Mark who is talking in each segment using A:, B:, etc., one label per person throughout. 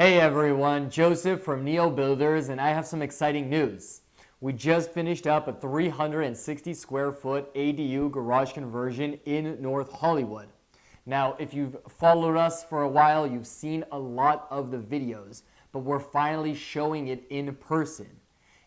A: Hey everyone, Joseph from Neo Builders, and I have some exciting news. We just finished up a 360 square foot ADU garage conversion in North Hollywood. Now, if you've followed us for a while, you've seen a lot of the videos, but we're finally showing it in person.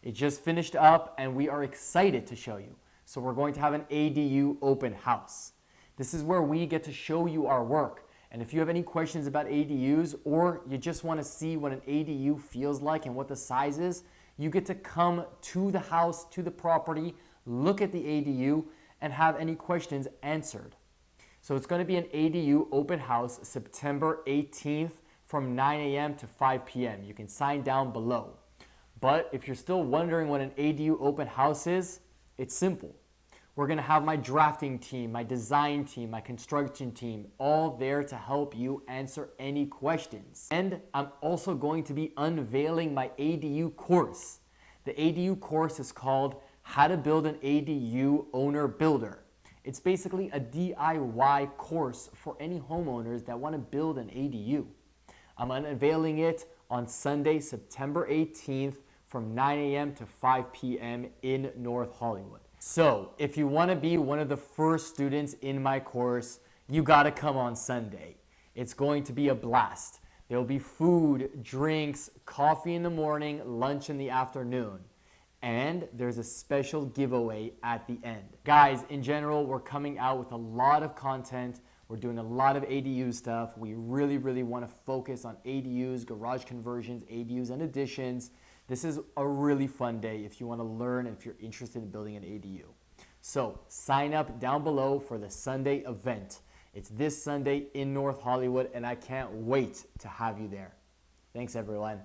A: It just finished up and we are excited to show you. So we're going to have an ADU open house. This is where we get to show you our work. And if you have any questions about ADUs or you just want to see what an ADU feels like and what the size is, you get to come to the house, to the property, look at the ADU, and have any questions answered. So it's going to be an ADU open house September 18th from 9 a.m. to 5 p.m. You can sign down below. But if you're still wondering what an ADU open house is, it's simple. We're going to have my drafting team, my design team, my construction team, all there to help you answer any questions. And I'm also going to be unveiling my ADU course. The ADU course is called How to Build an ADU Owner Builder. It's basically a DIY course for any homeowners that want to build an ADU. I'm unveiling it on Sunday, September 18th from 9 a.m. to 5 p.m. in North Hollywood. So if you want to be one of the first students in my course, you got to come on Sunday. It's going to be a blast. There will be food, drinks, coffee in the morning, lunch in the afternoon. And there's a special giveaway at the end. Guys, in general, we're coming out with a lot of content. We're doing a lot of ADU stuff. We really want to focus on ADUs, garage conversions, ADUs and additions. This is a really fun day if you want to learn and if you're interested in building an ADU. So sign up down below for the Sunday event. It's this Sunday in North Hollywood and I can't wait to have you there. Thanks everyone.